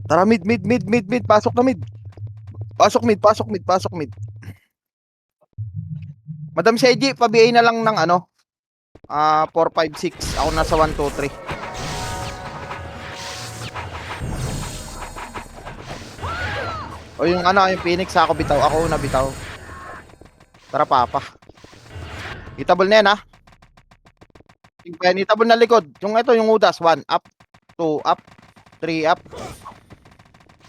Tara, mid. Pasok na mid. Pasok mid. Madam Seji, pa-BA na lang ng ano, 4, 5, 6. Ako nasa 1, 2, 3. O yung ano, yung Phoenix, ako bitaw. Ako una bitaw. Tara, papa. Itabol na yan, ha? Itabol na likod. Yung ito, yung udas. 1, up. 2, up. 3, up.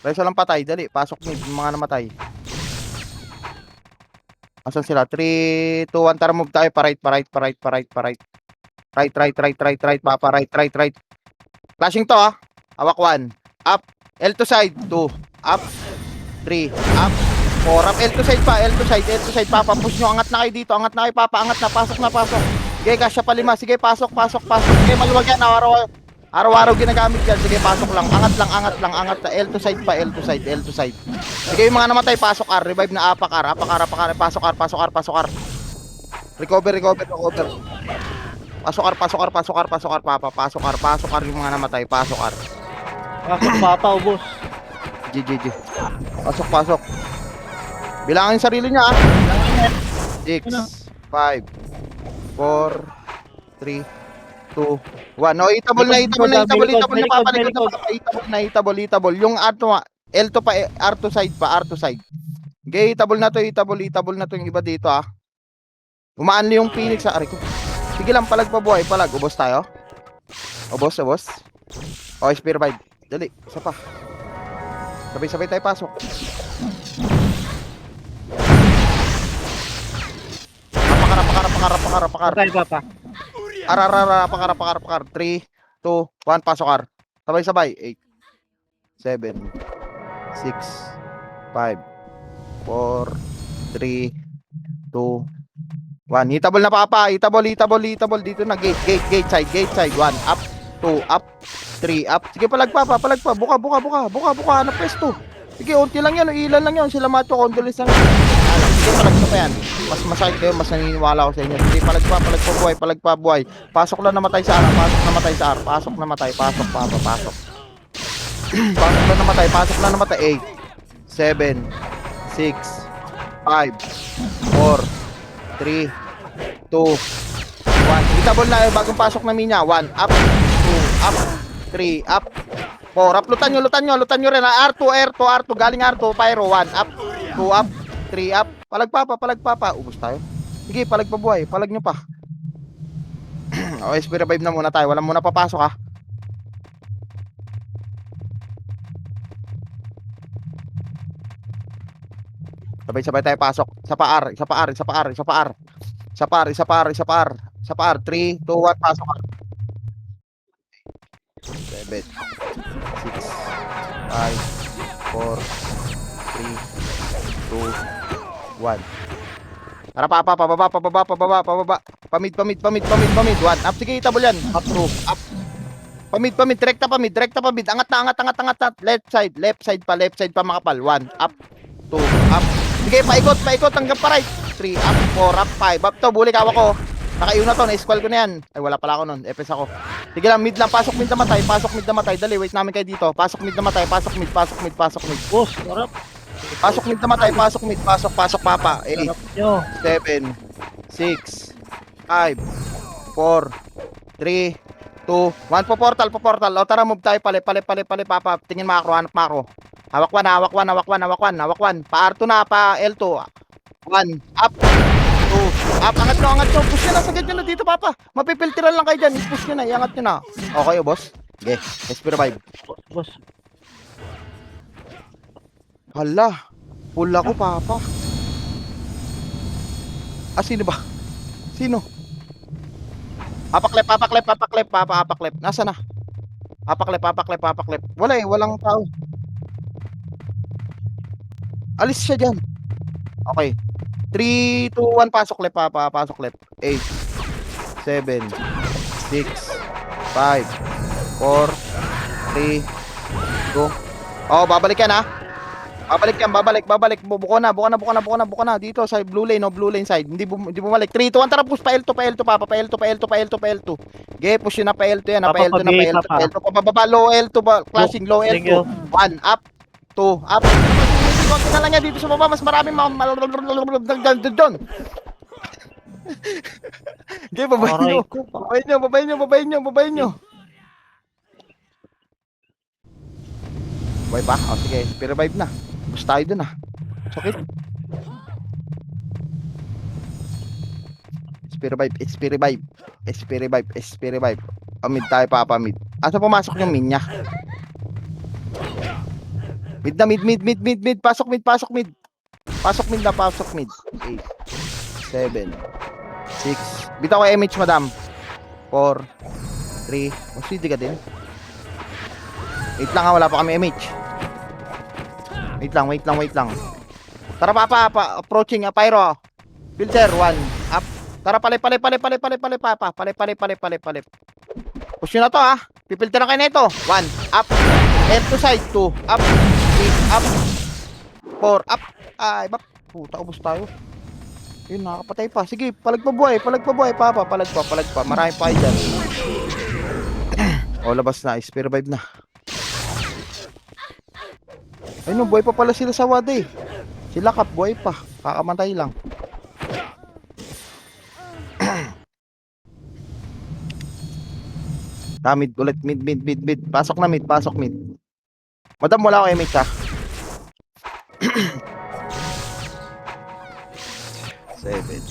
Reso lang patay. Dali, pasok mid. Yung mga namatay. Asan sila? 3, 2, 1. Tara, move tayo. Pa-right. Right. Papa, right. Flashing to, ha? Hawak 1. Up. L to side. 2. Up. 3. Up. 4. Up. L to side. Papa, push nyo. Angat na kayo dito. Angat na kayo, Papa. Angat na. Pasok. Sige, kasya pa 5. Sige, pasok. Sige, maluwag yan. Araw-araw ginagamit yan. Sige, pasok lang. Angat lang. L to side. Sige, yung mga namatay, pasok R. Revive na apak R. Pasok R. Recover. Pasok R, Papa. Pasok R yung mga namatay. Pasok R. Pasok papa, ubos. GG. Pasok. Bilangin sarili niya, ah. 6, 5, 4, 3, 2, 1. No, itabol na papalikod. Yung L to pa, R to side. Okay, itabol na to yung iba dito, ah. Umaanli yung Phoenix sa ari ko. Sige lang, palag. Ubos tayo. Ubos. O, spear vibe. Dali, isa pa. Sabay tayo pasok. Apakar. Patay papa. Apakar. 3, 2, 1, pasok R. Sabay. 8, 7, 6, 5, 4, 3, 2, 1. Itabol na, Papa. Itabol. Dito na, gate side. 1, up, 2, up, 3, up. Sige, palag pa. Buka na pwesto. Sige, unti lang yan. Ilan lang yan. Sila macho, condolence lang. Sige, palag pa yan. Mas masakit kayo, mas naniniwala ako sa inyo. Sige, palag pa, buhay. Pasok lang namatay sa R. Pasok, Papa, pasok. Pasok lang namatay. 8, 7, 6, 5, 4, 3, 2, 1. Itabol na yung bagong pasok na minya. 1, up, 2, up, 3, up, 4, up. Lutan nyo rin. R2, galing R2, pyro. 1, up, 2, up, 3, up. Palag papa. Ubus tayo. Sige, palag pa buhay. Palag nyo pa. Okay, speed revive na muna tayo. Walang muna papasok, ha. Sabay tayo pasok. Isa pa R. 3, 2, 1, pasok R. 7, 6, 5, 4, 3, 2, 1. Tara, pababa. Pamid. 1, up. Sige, itabol yan. Up, 2, up. Pamid. Direkta pamid. Angat na. Left side pa makapal. 1, up, 2, up. Sige, paikot hanggang pa right. 3, up, 4, up, 5, up to. Buli kawa ko. Nakaiyon na to, na-squall ko na yan. Ay, wala pala ako nun. FS ako. Sige lang, mid lang. Pasok mid na matay. Dali, wait namin kayo dito. Pasok mid na matay. Pasok mid. Ubos, sarap. Pasok mid na matay. Pasok, Papa. 8, Sarap nyo. 7, 6, 5, 4, 3, 2, 1. Po portal. O, tara, move tayo. Pali, Papa. Tingin makro, hanap makro. Hawak 1. Pa R2 na, pa L2. 1, up, 2, up. Angat nyo. Push nyo na, sagad nyo na dito, Papa. Mapipiltiran lang kayo dyan. Push nyo na, iangat nyo na. Okay, boss. Okay, SP revive. Ubos. Hala, full ako, Papa. Sino ba? Sino? Apaklep, Papa. Nasa na? Apaklep. Wala eh, walang tao. Alis siya dyan. Okay. 3, 2, 1, pasok left, Papa. 8, 7, 6, 5, 4, 3, 2. Oh, babalik yan, ha. Babalik yan, babalik. Buko na. Dito sa blue lane, blue lane side. Hindi bumalik. 3, 2, 1, tara, push pa L2, papa. Pa L2. Okay, push yun na pa L2 yan, Papa, pag-gate, papa. Pababa, low L2 ba, clashing, low Thank L2. you. 1, up, 2, up. Konti na lang yan dito sa baba, mas maraming doon. Okay, Aray ko pa. babayin nyo. Buhay pa? O sige, revive na. Bus tayo dun ah. Sakit. SP revive. Mid tayo, papa, mid. Asa pumasok yung min niya? Mid na, mid. Pasok mid. Pasok mid. 8, 7, 6. Bitaw ko MH, madam. 4, 3. O, CD ka din. 8 lang ha, wala pa kami MH. Wait lang. Tara, papa, approaching, pyro. Filter, 1, up. Tara, palip, papa. Palip. Push nyo na to ha. Pipilter na kayo na ito. 1, up. Left to side, 2, up. 3, up. 4, up. Ay, bak. Puta, ubos tayo. Yun, nakakapatay pa. Sige, palag pa buhay, papa. Palag pa. Marami pa kayo dyan. O, labas na. SP revive na. Ay no, buhay pa pala sila sa wada eh. Sila kap, buhay pa. Kakamatay lang. Mid ulit, mid. Pasok na mid. Madam, wala ako MH ha. 7, 6,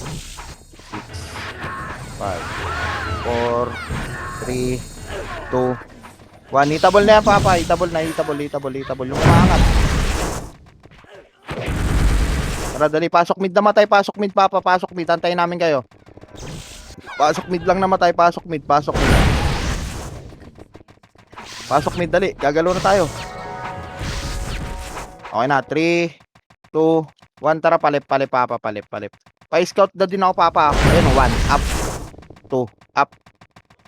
5, 4, 3, 2, 1. Hitable na yan, papa. Hitable. Yung umaangat. Tara, dali. Pasok mid, papa. Pasok mid. Antayin namin kayo. Pasok mid lang namatay. Pasok mid. Pasok mid, dali. Gagalo na tayo. Okay na. 3, 2, 1. Tara, palip, papa. Pa-scout na din ako, papa. Ayun, 1, up. 2, up.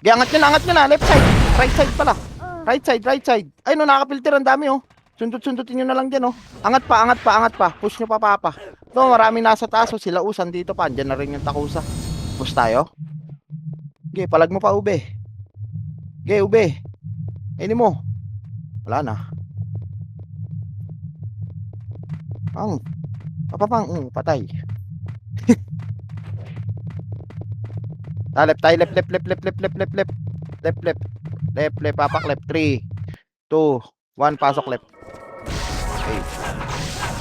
Angat nyo na. Left side. Right side pala. Right side. Ay no, nakapilter, ang dami oh. Sundutin nyo na lang dyan oh. Angat pa. Push nyo pa, papa. No, marami nasa taas oh. Sila usan dito pa. Andyan na rin yung takusa. Push tayo. Okay, palag mo pa, ube. Okay, ube. Ini mo. Wala na. Patay. Left, papa, left. 3, 2, 1, pasok left.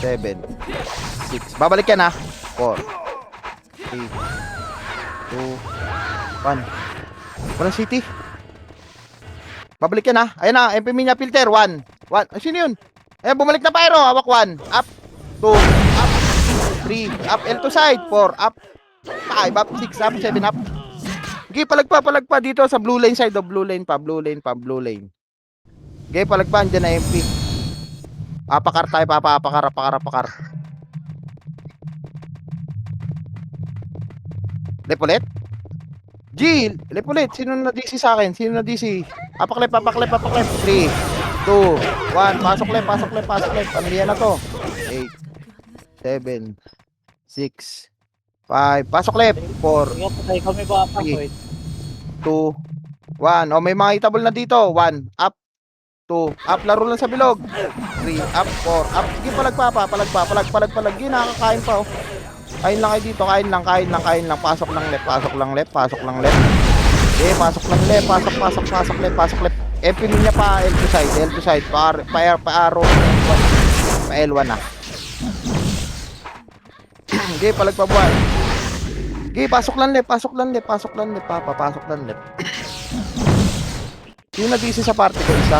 8, 7, 6. Babalik yan ha. 4, 3, 2, 1. Walang city. Babalik yan ha. Ayan na, MP niya filter. 1. Sino yun? Ayan, bumalik na pyro. Hawak 1. Up. 2. Up. 3. Up. L2 side. 4. Up. 5. Up. 6. Up. 7. Up. Okay, palag pa dito sa blue lane side. Blue lane. Okay, palag pa. Andyan na MP. Apakar tayo, papa. Apakar. Lepolet? G, lepolet. Sino na DC sa akin? Apaklep. 3, 2, 1. Pasok left. Pamilya na to. 8, 7, 6, 5. Pasok left. 4, Ikaw, patay kami ba? 3, 2, 1. O, may mga itabol na dito. 1, up. 2, up. Laro lang sa bilog. 3, up. 4, up. Sige, palag. Yun, nakakain pa oh. Kain lang kayo dito. Kain lang. Pasok lang left. Okay, pasok lang left. Pasok left. MP niya pa L2 side. Pa-arrow. Pa L1 na. Okay, palag pa buhay. Okay, pasok lang left. Papa, pasok lang left. Yung nag-isi sa party ko, isa.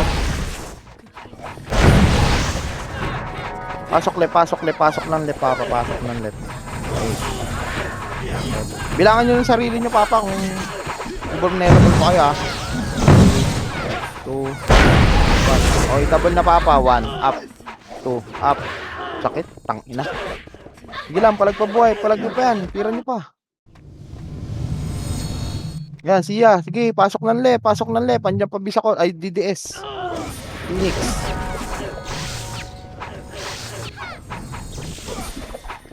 Pasok lang left, papa. Pasok lang left. Okay. Bilangan nyo yung sarili nyo, papa, kung vulnerable pa kayo, 2, 1. O, itabol na, papa. 1, up. 2, up. Sakit, tangina. Sige lang, palag pa buhay. Palag nyo pa yan. Tira nyo pa. Yan, siya. Sige, pasok ng left. Andiyan pa bisa ko. Ay, DDS. Phoenix.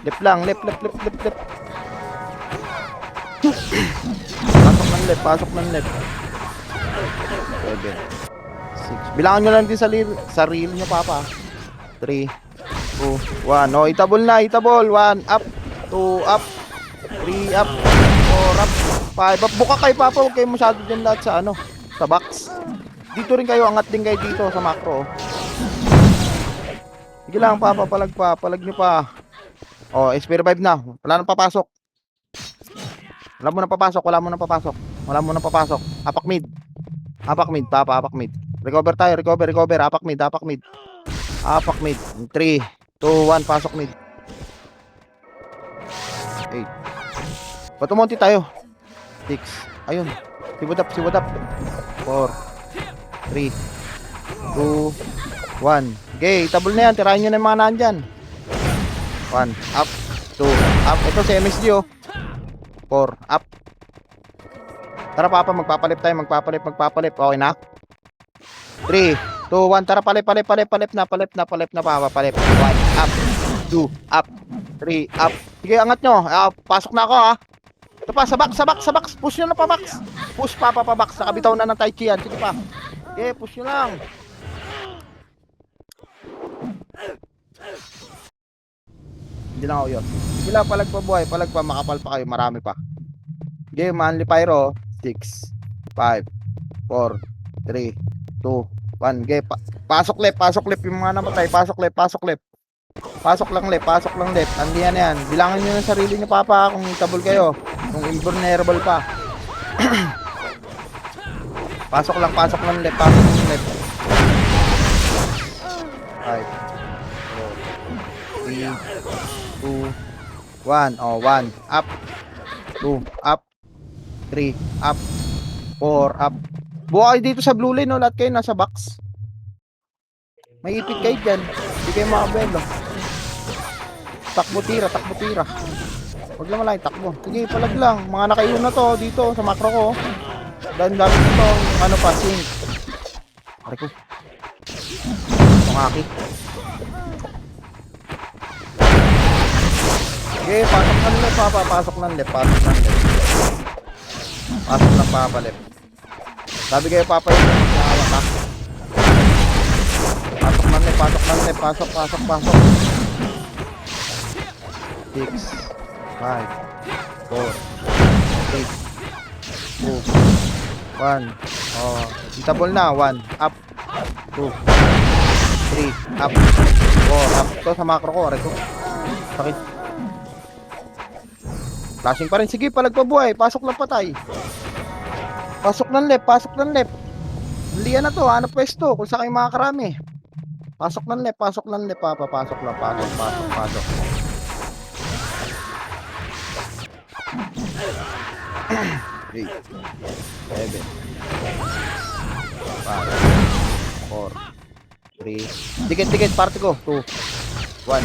Left lang, left. Pasok ng left. 7, 6. Bilangan nyo lang din sa reel nyo, Papa. 3, 2, 1. O, itabol na, 1 up, 2 up, 3 up, 4 up, 5 up. Buka kayo, Papa. Huwag kayo masyado dyan lahat sa sa box. Dito rin kayo, angat din kayo dito sa macro. Sige lang, Papa, palag nyo pa. O, SP revive na. Wala nang papasok. Wala mo nang papasok. Apak mid, Papa, apak mid. Recover tayo, recover. Apak mid. 3, 2, 1, pasok mid. 8. Patumonti tayo. 6. Ayun. Sibod up. 4, 3, 2, 1. Okay, tabol na yan. Tirahin nyo na yung mga nandyan. 1, up, 2, up. Ito si MSG, 4, up. Tara, Papa, magpapalip tayo. Okay na? 3, 2, 1. Tara, palip na, Papa, palip. 1, up, 2, up, 3, up. Sige, angat nyo. Pasok na ako, ha. Ito pa, sa box. Push nyo na pa, box. Push, Papa, pa box. Nakabitaw na ng Tai Chi yan. Sige pa. Okay, push nyo lang. Hindi lang ako yun. Sige lang, palag pa, makapal pa kayo, marami pa. Okay, Manly Pyro. 6, 5, 4, 3, 2, 1. Okay, pasok left yung mga namatay. Pasok left. Pasok lang left. Andiyan yan. Bilangan nyo ng sarili nyo, Papa, kung itabol kayo. Kung invulnerable pa. Pasok lang left. 5, 4, 3, 2, 1. Oh, 1. Up. 2. Up. 3. Up. 4. Up. Buka kayo dito sa blue lane, no? Lahat kayo nasa box. May ipit kayo dyan. Hindi kayo makabelo. Takbo tira. Huwag lang malay, takbo. Sige, palag lang. Mga nakaiyon na to dito sa macro ko. Dahil dami dito, sink. Pare ko. Tungaki. Okay, pasok ng left, Papa. Pasok ng left. Pasok ng Papa left. Sabi kayo, Papa, yun. Nakawak ka. Pasok ng left. Pasok. 6, 5, 4, 3, 2, 1. Oh, itabol na. 1, up, 2, 3, up, 4, up. Ito sa macro ko, Reko. Sakit. Flashing pa rin. Sige, palagpabuhay. Pasok lang patay. Pasok ng left. Liyan na to. Hanap pwesto. Kung saan kayo makakarami. Pasok ng left. Papa. Pasok. 8, 7, 6, 5, 4, 3. Dikit. Parte ko. 2, 1.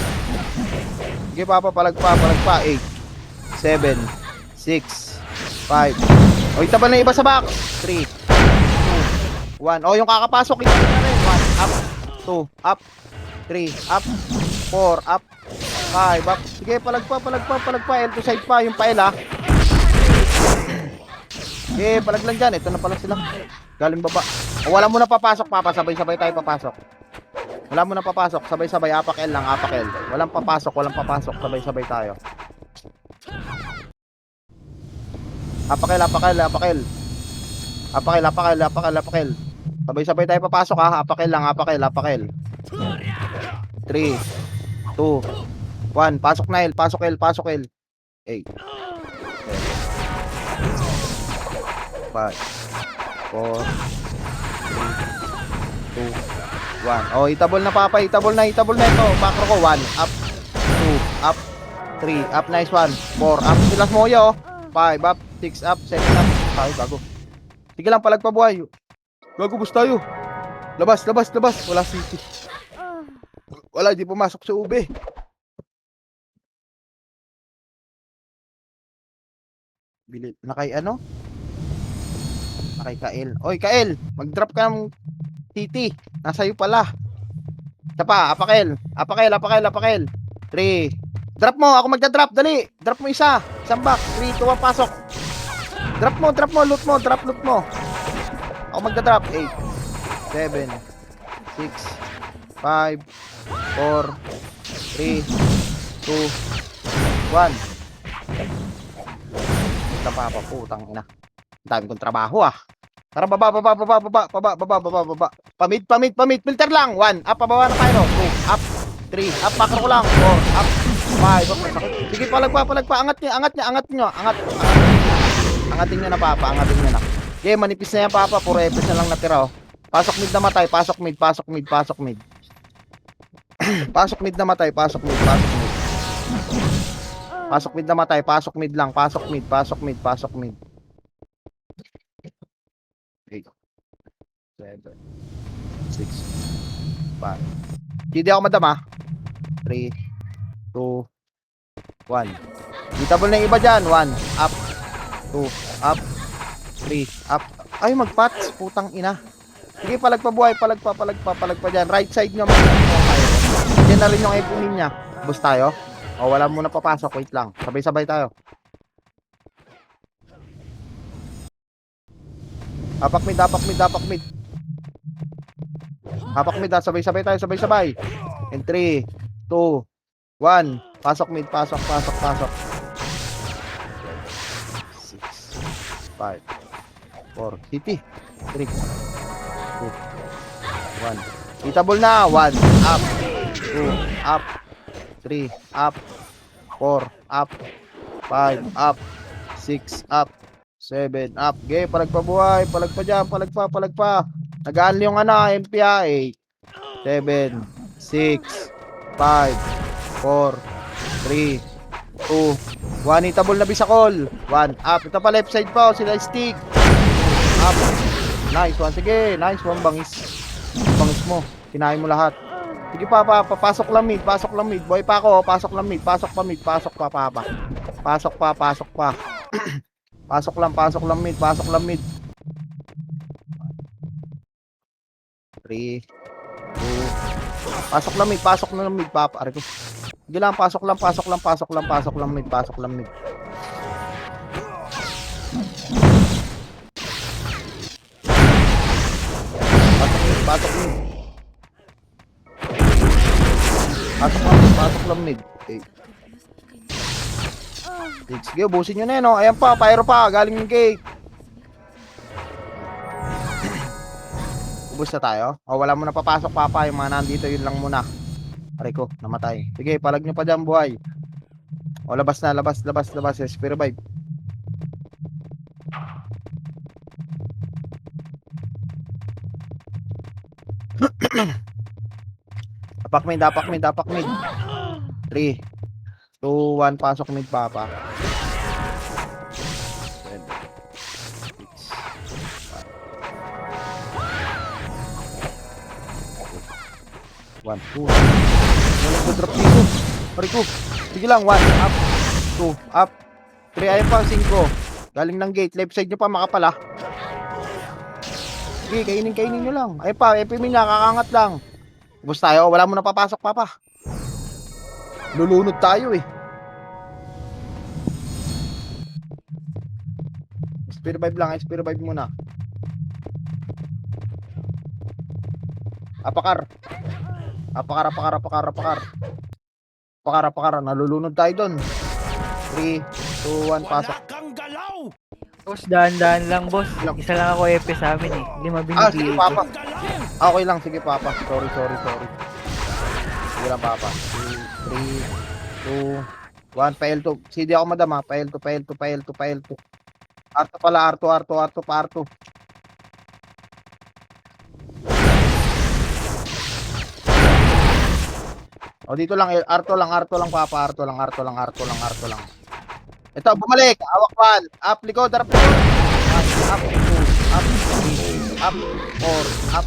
Sige, Papa. Palagpa. 8, 7, 6, 5. O, itabal na iba sa box. 3, 2, 1. O, yung kakapasok, itabal na rin. 1, up, 2, up, 3, up, 4, up, 5, up. Sige, palagpa. L to side pa, yung pael, ha. Sige, palag lang dyan. Ito na pala sila. Galing baba. O, wala mo na papasok, Papa. Sabay-sabay tayo papasok. Wala mo na papasok. Sabay-sabay. Apak L lang, apak L. Walang papasok. Sabay-sabay tayo. Apakil. Sabay-sabay tayo papasok, ha. Apakil lang. 3, 2, 1. Pasok na L. 8, 5, 4, 3, 2, 1. Oh, itabol na, Papa. Itabol na ito. Macro ko. 1, up, 2, up, 3, up, nice one. 4, up, silas moyo. 5, up, 6, up, 7, up. Ay, bago. Sige lang, palagpabuhay. Gago, bus tayo. Labas. Wala city. Wala, di pumasok sa ube. Bili, nakay Kael. Oy, Kael, mag-drop ka ng city. Nasa iyo pala. Isa pa, apakil. 3, Drop mo, ako magda-drop, dali. Drop mo isa. Isang back. 3, 2, 1, pasok. Drop mo, loot mo, loot mo. Ako magda-drop. 8, 7, 6, 5, 4, 3, 2, 1. Punta pa pa, putang ina. Ang dami kong trabaho ah. Tara, baba. Pamid. Filter lang. 1, up, pababa na tayo. 2, up. 3, up, makro ko lang. 4, up. 5, up. Sige, palagpa. Angat nyo. Angatin nyo na, papa. Angatin nyo na. Okay, manipis na yan, papa. Puro epis na lang natira, oh. Pasok mid na matay. Pasok mid. Pasok mid na matay. Pasok mid. Pasok mid na matay. Pasok mid lang. Pasok mid. 8, 7, 6, 5. Hindi ako madama. 3, 2, 1. Ditable na yung iba dyan. 1, up. 2, up. 3, up. Ay, magpats. Putang ina. Sige, palagpa buhay. Palagpa dyan. Right side nyo. Diyan na rin yung epunin niya. Bus tayo. O, wala muna papasok. Wait lang. Sabay-sabay tayo. Hapak mid. Sabay-sabay tayo. In 3, 2, 1. Pasok mid. 6, 5, 4, city. 3, 2, 1. Hitable na. 1, up. 2, up. 3, up. 4, up. 5, up. 6, up. 7, up. Okay, palagpa dyan. Nagaan yung MPA. 8, 7, 6, 5, 4, 3, 2, 1. Hitable na bisakol. 1, up. Ito pa left side pa. Sila stick. Up. Nice one. Sige, nice one. Bangis mo. Kinain mo lahat. Sige pa. Pasok lang mid. Boy pa ako. Pasok lang mid. Pasok pa. Pasok lang mid. 3, 2. Pasok lang mid, papa. Are ko. Sige lang, pasok lang mid. Pasok mid. Pasok lang mid. Okay. Sige, ubusin nyo na yun, oh. Ayan pa, pyro pa, galing yung gate. Ubus na tayo. O, wala mo na papasok, papa. Yung mga nandito, yun lang muna. Aray ko, namatay. Sige, palag nyo pa dyan, buhay. O, labas. SP revive. Apak mid. 3, 2, 1, pasok mid, papa. 7, 6, 5, 1, 2. Walang drop dito. Pari ko. Sige lang, 1, up. 2, up. 3, ayun pa, 5. Galing ng gate. Left side nyo pa, makapala. Sige, kainin nyo lang. Ayun pa, FP niya, kakangat lang. Ubus tayo, wala mo na papasok, papa. Lulunod tayo eh. SP revive muna. Apakar. Nalulunod tayo doon. 3, 2, 1, pasok. Boss, daan lang, boss. Isa lang ako EP sa amin eh. 5 Sige, binibigay ko. papa. Okay lang, sige, papa. Sorry. Sige lang, papa. 2, 3, 2, 1, pa-L2. CD ako madama. Pa-L2. Arto pala, Arto. O, dito lang, Arto lang, papa. Arto lang. Ito, bumalik. Awak 1. Up, likod, darap likod. 1, up, 2, up, 3, up, 4, up.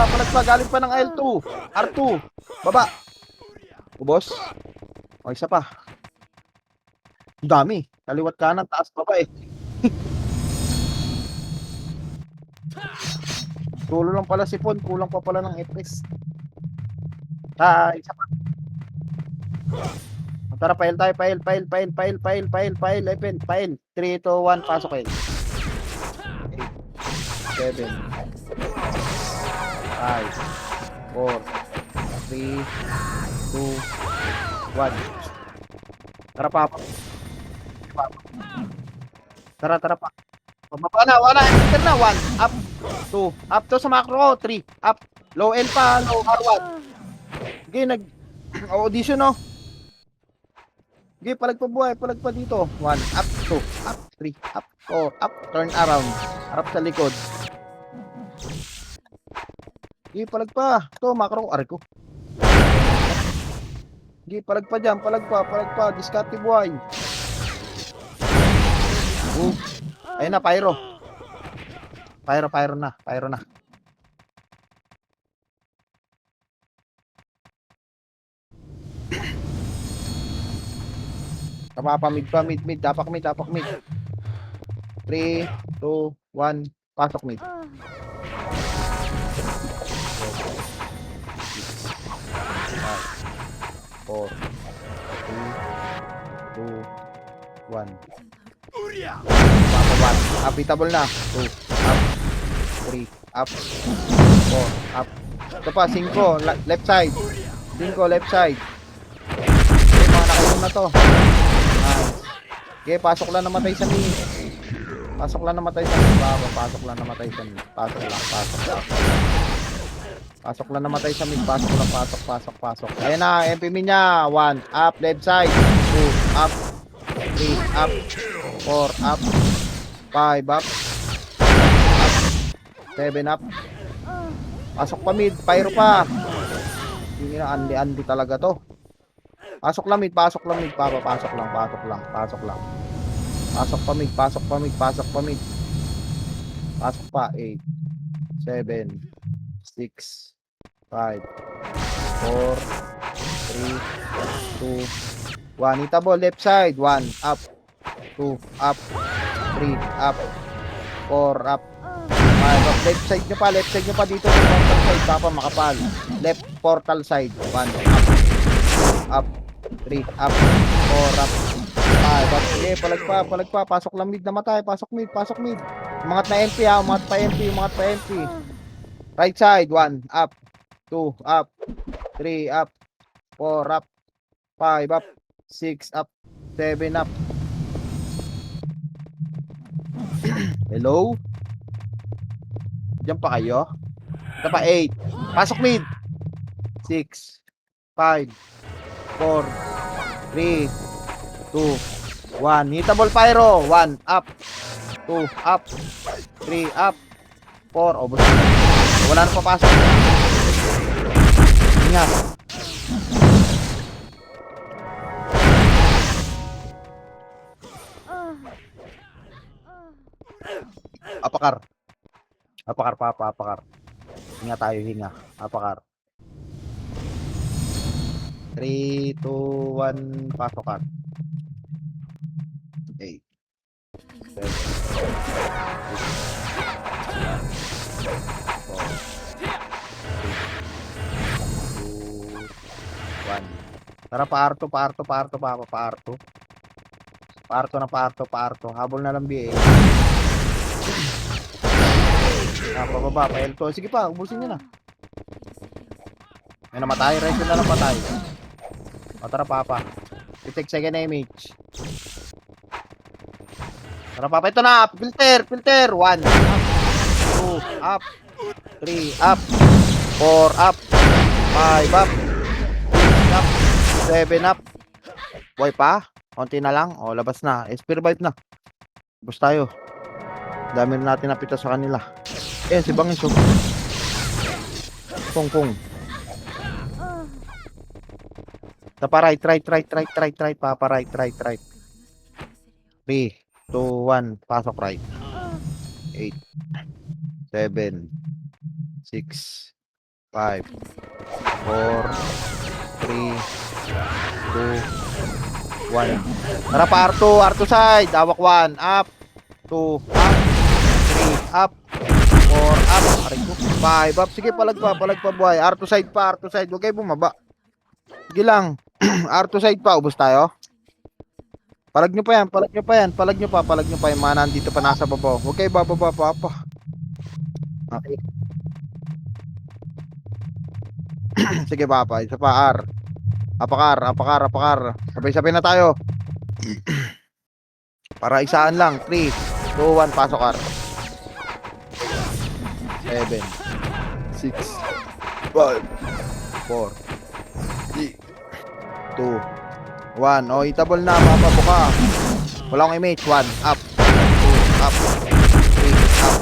Palagpa. Galing pa ng L2. R2. Baba. Ubos. O, isa pa. Ang dami. Kaliwat kanan, taas baba eh. Tulo lang pala si Pon. Kulang pa pala ng FPS. Isa pa. Tara, pail tayo, pail. Open, pail. 3, 2, 1, pasok kayo. 8, 7, 5, 4, 3, 2, 1. Tara, Papa. Tara, pa. Pababa na, wala. Enter na, 1, up, 2, up to sa macro, 3, up. Low L pa, low R1. Okay, audition, no? Okay, palag pa dito. 1, up, 2, up, 3, up, 4, up, turn around. Harap sa likod. Okay, palag pa. Ito, macro, aray ko. Okay, palag pa dyan, palag pa. Discarte buhay. Ayun na, pyro. Pyro na. Mid. Dapak mid. 3, 2, 1, pasok mid. 4, 3, 2, 1. Habitable na. 2, up, 3, up, 4, up. Ito pa, 5, left side. 5, left side. Okay, mga nakayon na to. Nice. Okay, pasok lang namatay sa mid. Pasok lang namatay sa mid. Pasok lang. Pasok lang namatay sa mid. Pasok. Ayan na, MP niya. 1, up, left side. 2, up. 3, up. 4, up. 5, up. 7, up. Pasok pa mid. Pyro pa. Hindi na, andi talaga to. Pasok lang mid. Pasok lang. Pasok pa mid. Pasok pa. 8, 7, 6, 5, 4, 3, 2, 1. Hitable left side. 1, up. 2, up. 3, up. 4, up. 5, up. Left side nyo pa dito sa portal side. Papa, makapal. Left portal side. 1, up. 3, up. 4, up. 5, up. Sige, palag pa. Pasok lang mid, namatay. Pasok mid. Umangat na MP ha. Umangat pa MP. Right side. 1, up. 2, up. 3, up. 4, up. 5, up. 6, up. 7, up. Hello? Diyan pa kayo? Ito pa, 8. Pasok mid. 6, 5, 4, 3, 2, 1. Hitable pyro. 1, up. 2, up. 3, up. 4, obos. Wala na papasok. Ingat. Apakar. Hinga tayo. Apakar. 3, 2, 1, pasok. 8, 7, 1. Tara, paarto. Habol na lang BA. Pababa, pa L2. Sige pa, ubusin nyo na. May namatay, resto na lang patay. Tara, Papa. I-take second image. Tara, Papa, ito na. Filter. 1, up. 2, up. 3, up. 4, up. 5, up. 6, up. 7, up. Boy pa. Konti na lang. O, labas na. Spear bite na. Labas tayo. Dami na natin napita sa kanila. Si Bangis. Kung. Tapa right. Papa right. 3, 2, 1. Pasok right. 8, 7, 6, 5, 4, 3, 2, 1. Tara pa R2 side. Awak 1, up. 2, up. 3, up. 4, up. Aray ko. 5, up. Sige, palag pa buhay. R2 side. Huwag kayo bumaba. Sige lang. R2 side pa, ubos tayo. Palag nyo pa yan, palag nyo pa yan, palag nyo pa yung mga nandito pa nasa baba. Huwag kayo bababa pa pa. Okay. Sige papa, isa pa R. Apakar. Sabay-sabay na tayo. Para isaan lang. 3, 2, 1, pasok R. 7, 6, 5, 4, 3, 2, 1. O, itabol na, mapabuka. Wala akong image. 1, up. 2, up. 3, up.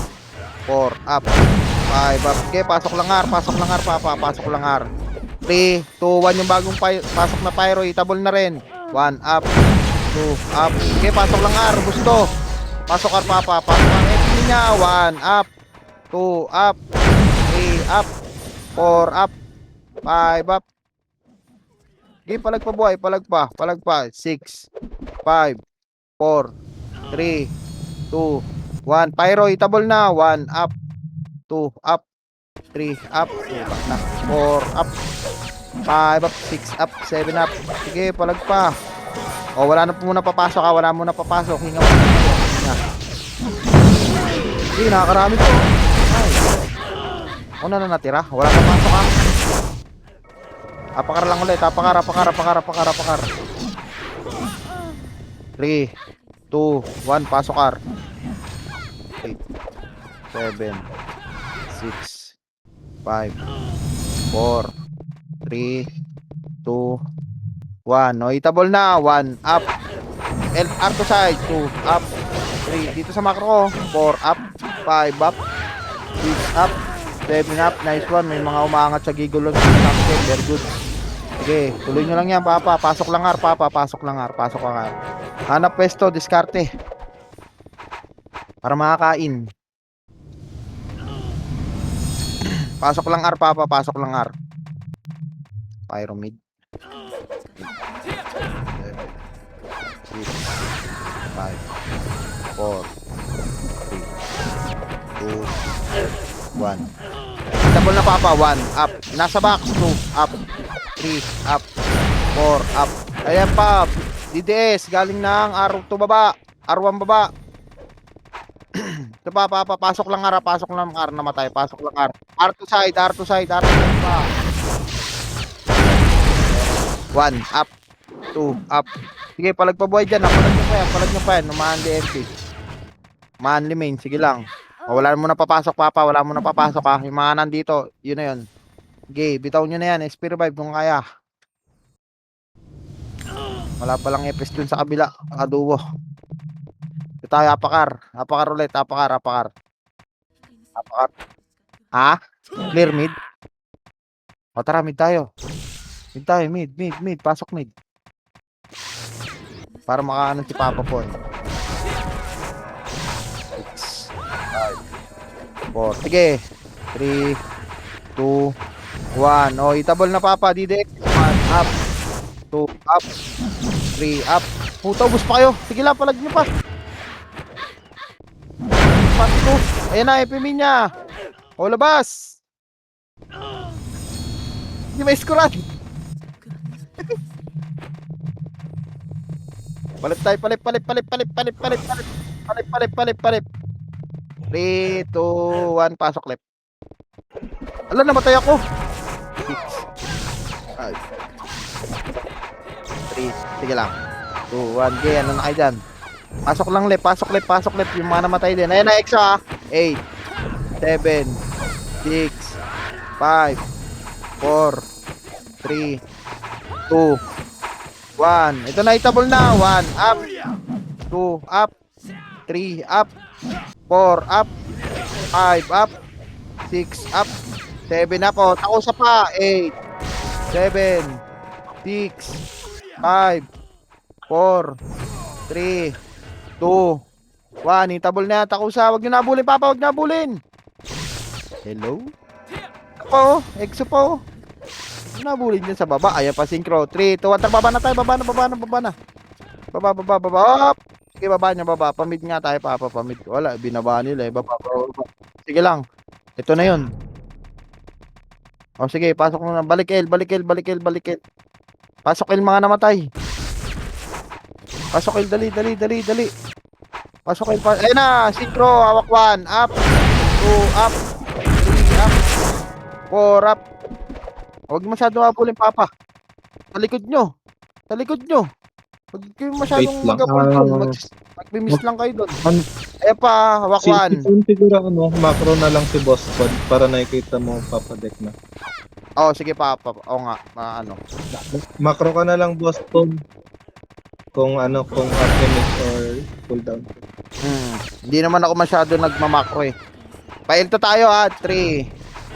4, up. 5, up. Okay, pasok lang R, papa. Pasok lang R. 3, 2, 1 yung bagong pasok na pyro. Itabol na rin. 1, up. 2, up. Okay, pasok lang R. Gusto. Pasok R, papa. Pasok ang FP niya. 1, up. 2, up. 3, up. 4, up. 5, up. Okay, palag pa buhay. Palag pa. 6, 5, 4, 3, 2, 1. Pyro, itabol na. 1, up. 2, up. 3, up. 4, up. 5, up. 6, up. 7, up. Sige, palag pa. O, wala na po muna papasok ha. Wala muna papasok. Hinga mo. Hinga. Sige, nakakarami to. Ay. Ano na natira? Wala papasok ha. Apakar lang ulit. Apakar. 3, 2, 1. Pasok R. 8, 7, 6, 5, 4, 3, 2, 1. O, itabol na. 1, up. R to side. 2, up. 3, dito sa macro. 4, up. 5, up. 6, up. 7, up. Nice one. May mga umaangat sa gigolo. Very good. Sige, tuloy nyo lang yan, papa. Pasok lang R, papa. Pasok lang R. Hanap pwesto, diskarte. Para makakain. Pasok lang R, papa. Pasok lang R. Pyramid. 6, 5, 4, 3, 2, 1. Double na papa. 1, up. Nasa box. 2, up. 3, up. 4, up. Ayan pa. DDS. Galing ng R2 baba. R1 baba. Ito pa, papa. Pasok lang R. Namatay. Pasok lang R. R2 side pa. 1, up. 2, up. Sige, palagpabuhay dyan. Palag nyo pa yan. Numahan DMP. Manly main. Sige lang. O, wala mo na papasok, papa. Wala mo na papasok ha. Yung mga nandito. Yun na yun. Sige, bitaw nyo na yan. SP revive kung kaya. Wala palang epes dun sa kabila. Nakaduwo. Ito tayo, apakar. Apakar ulit. Apakar. Ha? Clear mid? O tara, mid tayo. Mid. Pasok mid. Para makaano si Papa po. 6, 5, 4. Sige. 3, 2, 1. O, itabol na papa. DDX. 1, up. 2, up. 3, up. Puta, ubos pa kayo. Sige lang, palag nyo pa. Pato. Ayan na, FMI niya. O, labas. Hindi may skuran. Palit tayo, palit. 3, 2, 1, pasok left. Ala, namatay ako. 6, 5, 3, sige lang. 2, 1, okay, ano na kayo dyan? Pasok lang left. Yung mga namatay din. Ayan na, extra. 8, 7, 6, 5, 4, 3, 2, 1. Ito na, itabol na. 1, up. 2, up. 3, up. 4, up. 5, up. 6, up. 7, up. O, takusa pa. 8, 7, 6, 5, 4, 3, 2, 1. Itabol na. Takusa. Huwag nyo nabulin, papa. Huwag nyo nabulin. Hello? Ako, exo po. Nabulin niya sa baba. Ayan pa, synchro. 3, 2, 1. Baba na tayo. Baba na. Baba. Up. Sige, baba niya, baba. Pamid nga tayo, papa. Pamid. Wala, binaba nila eh. Baba. Sige lang. Ito na yun. O, sige, pasok mo na. Balik L. Pasok il mga namatay. Pasok il, dali. Pasok il, ayun na, synchro, hawak 1, up, 2, up, 3, up, 4, up. Huwag masyado mapulin, Papa. Sa likod nyo. Huwag kayo Wait masyadong lang. magapul dun. Mag-miss lang kayo dun. Ayan pa, hawak Si 1. siguro macro na lang si Boss Squad para nakikita mo papadeck na. Oh, sige, Papa. Oo nga, ano. Macro ka na lang, Boss Tom. Kung up or cooldown. Hindi naman ako masyado nagmamakro eh. Pa-L2 tayo ha. 3,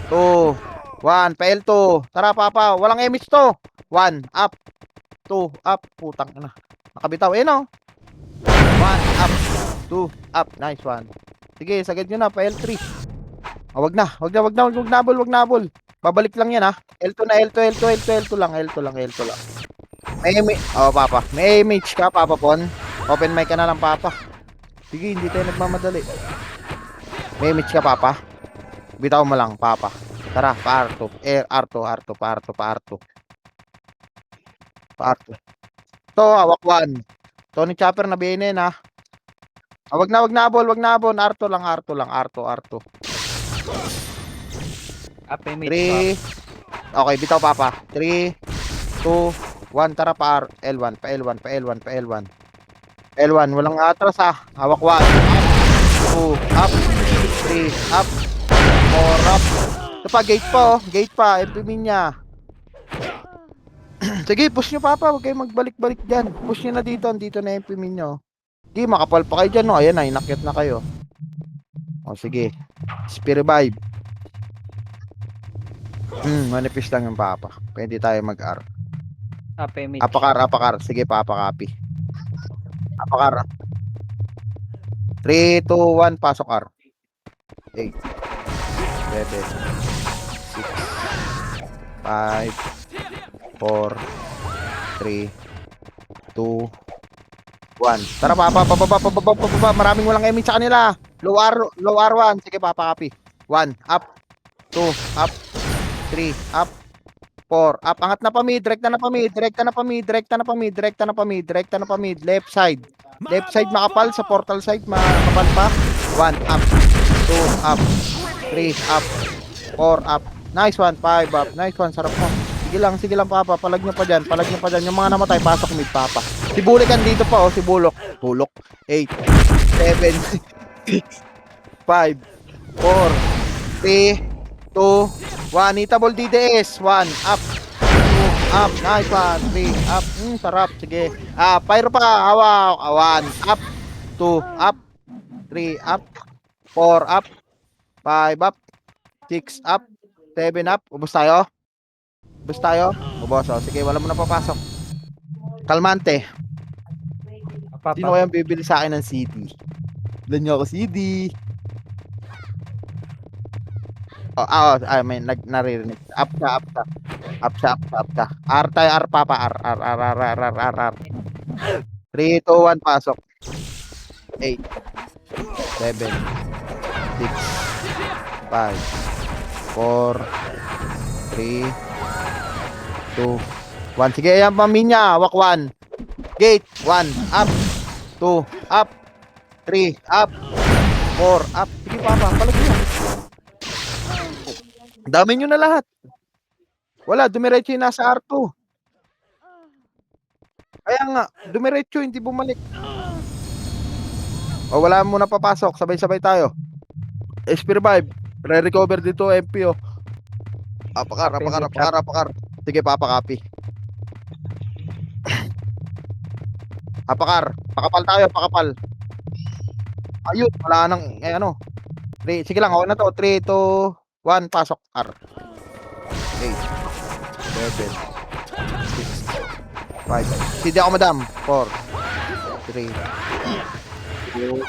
2, 1. Pa-L2. Tara, Papa. Walang image to. 1, up. 2, up. Putang ina. Nakabitaw. Eh, no? 1, up. 2, up. Nice one. Sige, sagad nyo na. Pa-L3. Wag nabol. Babalik lang yan ha. L2 na, L2 lang. Papa. May image ka, Papa Pon. Open mic ka na lang, Papa. Sige, hindi tayo nagmamadali. May image ka, Papa. Bitaw mo lang, Papa. Tara, pa-R2. Pa-R2. To, hawak 1. Tony Chopper na binin, ha. Wag na abol. R2 lang. R2. Up image 3. Okay, bitaw, Papa. 3, 2, 1. Tara, L1. L1, walang atras, ha. Hawak 1. Up. 2, up. 3, up. 4, up. Ito pa, gate pa. FPV niya. Sige, push nyo, Papa. Huwag kayong magbalik-balik dyan. Push nyo na dito. Andito na yung FPV nyo. Sige, makapal pa kayo dyan, no. Ayan na, inakyat na kayo. O, sige. Spirit vibe. Manipis lang yung, Papa. Pwede tayo mag-R. Up image. Apakar. Sige, Papa, copy. Apakar. 3, 2, 1, pasok R. 8, 7, 6, 5, 4, 3, 2, 1. Tara, Papa, pababa. Maraming walang image sa kanila. Low R1. Sige, Papa, copy. 1, up. 2, up. 3, up. 4, up. Angat na pa mid. Direct na pa mid. Left side makapal. Sa portal side makapal pa. 1, up. 2, up. 3, up. 4, up. Nice one. 5, up. Nice one. Sarap mo. Sige lang, Papa. Palag nyo pa dyan. Yung mga namatay, pasok mid, Papa. Si Bulok andito pa, oh. Si Bulok. 8, 7, 6, 5, 4, 3, 2, 1. Hitable DDS. 1, up. 2, up. Nice one. 3, up. Sarap. Sige. Pyro pa. Hawak. 1, up. 2, up. 3, up. 4, up. 5, up. 6, up. 7, up. Ubus tayo. Ubus. Sige, wala mo na papasok. Kalmante. Papa. Sino kayang bibili sa akin ng CD? Bilan nyo ako CD. May naririnig. Up siya. R tayo, R, Papa. R. 3, 2, 1, pasok. 8, 7, 6, 5, 4, 3, 2, 1. Sige, ayan paminya. Walk 1. Gate 1, up. 2, up. 3, up. 4, up. Sige, Papa, palag nyo. Dami nyo na lahat. Wala, dumiretso yung nasa R2. Kaya nga, dumiretso, hindi bumalik. Wala mo na papasok. Sabay-sabay tayo. Spirit vibe. Re-recover dito, MP, oh. Apakar. Sige, Papa, copy. Apakar. Pakapal tayo. Ayun, wala nang, sige lang, ako na to. 3, 2, 1, pasok. R. 8, 7, 6, 5. Hindi ako, madam. 4, 3, 2,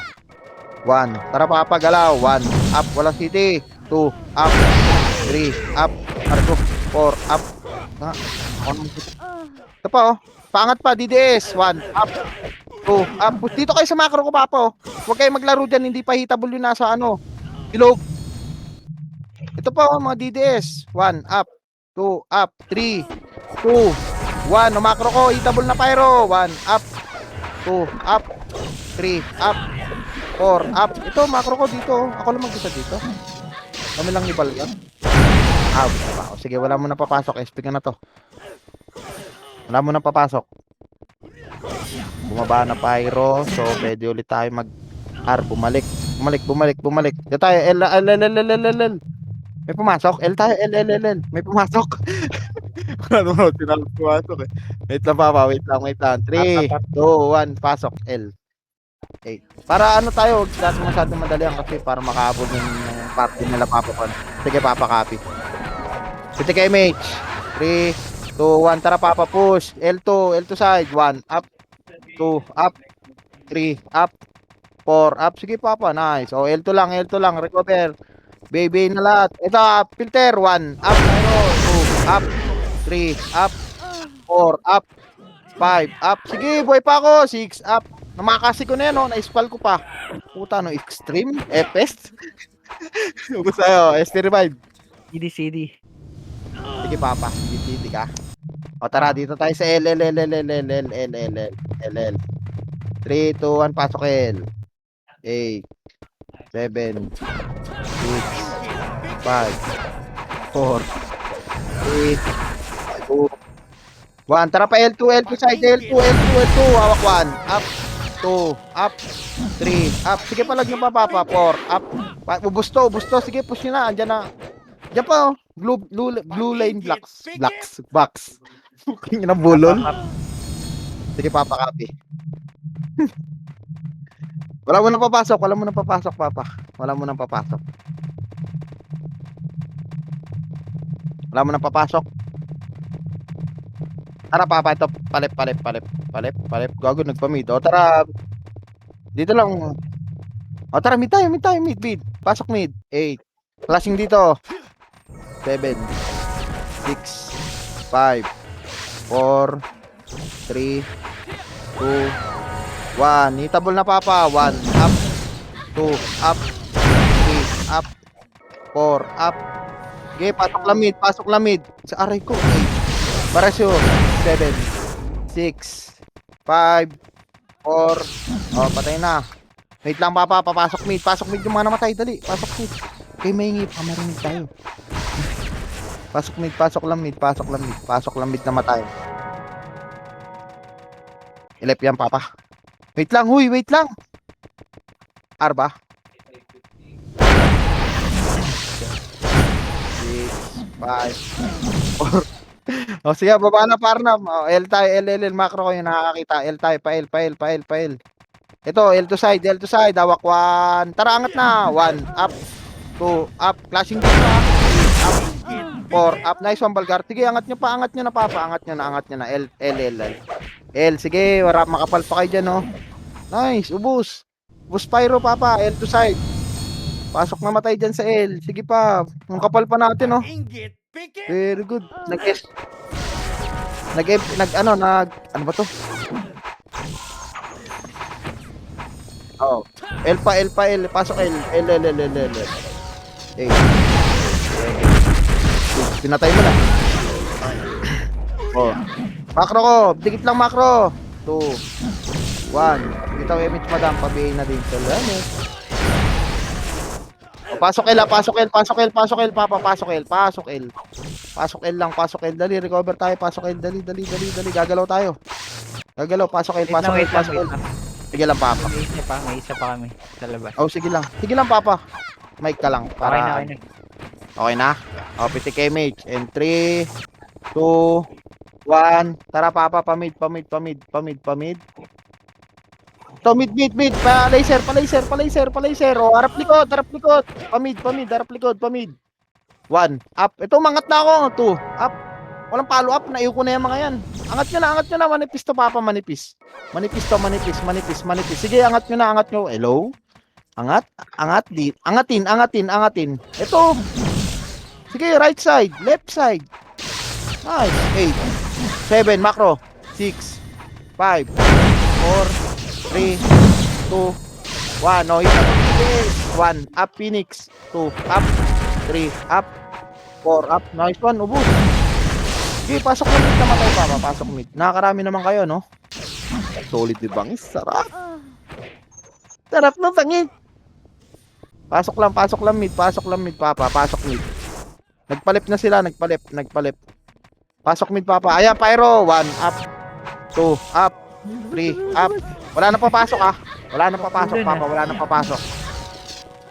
1. Tara, Papa, galaw. 1, up. Walang city. 2, up. 3, up. R2, 4, up. Ito pa, oh. Pangat pa, DDS. 1, up. 2, up. Dito kayo sa macro ko, Papa, oh. Huwag kayo maglaro dyan. Hindi pa hitable yun nasa, ilog. Ito pa, oh, mga DDS. 1, up. 2, up. 3, 2, 1, makro ko, hitable na pyro. 1, up. 2, up. 3, up. 4, up. Ito, makro ko dito. Ako lang mag-isa dito. Kami lang ni Balga. O, sige, wala mo na papasok. SP ka na to. Wala mo na papasok. Bumaba na pyro. So, pwede ulit tayo mag-R. Bumalik. Dito tayo. L. May pumasok. L tayo. L. May pumasok. Wala naman ako tinawag pumasok eh. Wait lang papa. Wait lang. 3, 2, 1. Pasok. L. 8. Para ano tayo. Dati masyadong madali ang kasi para makaabot yung party nila papa ko. Sige papa copy. Sige kay MH. 3, 2, 1. Tara papa push. L2 side. 1 up. 2 up. 3 up. 4 up. Sige papa. Nice. O L2 lang. Recover. Baby na lahat. Ito, filter. 1 up. 2 up. 3 up. 4 up. 5 up. Sige, boy pa ako. 6 up. Namakasi ko na yan, no? Na-spell ko pa. Puta, no? Extreme? Epest? Gusto sa'yo. ST revive. CD. Sige, papa. Hindi ka. O, tara. Dito tayo sa L. 3, 2, 1. Pasok L. 8, 7, 6, 5, 4, 3, 2, 1. Tara pa L2 side. L2. Hawak 1. Up. 2. Up. 3. Up. Sige palag nyo pa papa. 4. Up. Busto. Sige push nyo na. Andyan na. Diyan pa oh. Blue lane blocks. Box. King na bulol. Sige papa copy. Wala mo nang papasok papa. Wala mo nang papasok. Tara papa, ito palip. Gago nagpa-mid. O tara. Dito lang. O tara, mid tayo. Mid. Pasok mid. 8. Flashing dito. 7. 6. 5. 4. 3. 2. 1. Hitable na papa. 1. Up. 2. Up. 3. Up. 4. Up. Okay, pasok lamid. Sa aray ko. 8. Parasyo. 7. 6. 5. 4. Oh, patay na. Wait lang papa. Papasok mid. Pasok mid yung mga namatay. Dali. Pasok mid. Okay, maingay pa. Marinig tayo. Pasok lamid na matay. Ilep yan papa. Wait lang. R ba? 6, 5, 4. O sige, baba na Parnam. O, L tayo, L, macro ko yung nakakita. L tayo, pa L. Ito, L2 side. Hawak 1. Tara, angat na. 1, up. 2, up. Flashing dito, up. 4, up. Nice one, Balgar. Sige, angat nyo na, papa. Angat nyo na. L. Sige, makapal pa kayo dyan, no. Nice, ubus. Ubus pyro, papa. L2 side. Pasok na matay dyan sa L. Sige pa. Ang kapal pa natin, no. Very good. Ano ba to? Oh. L. Pasok L. Eh. Pinatay mo na. Oh. Makro ko. Dikit lang makro. 2, 1. Dito image madam. Pabihin na din. Salamat. Oh, pasok L. Papa. Pasok L lang. Dali. Recover tayo. Pasok L. Dali. Gagalaw tayo. Pasok L. Sige lang, papa. May isa pa kami sa labas. Oh, sige lang, papa. Mic ka lang. Para... Okay na? O, PTK mage. And 3, 2, 1. Tara, papa. Pamid. To, mid. Pa-laser. O, harap likod. Harap likod. 1. Up. Ito, mangat na ako. 2. Up. Walang follow up. Naiyo ko na yung mga yan. Angat nyo na. Manipis to, papa. Manipis. Sige, angat nyo. Hello? Angat. Angatin. Ito. Sige, right side. Left side. Nice. 8. 7. Macro. 6. 5. 4. 3. 2. 1. No, hit up. 1. Up, Phoenix. 2. Up. 3. Up. 4. Up. Nice one. Ubus. Sige, pasok lang mid naman kayo, Papa. Pasok mid. Nakakarami naman kayo, no? Solid di bangis. Sarap. Sarap na bangis. Pasok lang mid. Pasok lang mid, Papa. Pasok mid. Nagpalip na sila. Nagpalip. Pasok mid, Papa. Ayan, Pyro. 1 up. 2 up. 3 up. Wala na papasok, ah. Wala na papasok, Papa. Wala na papasok.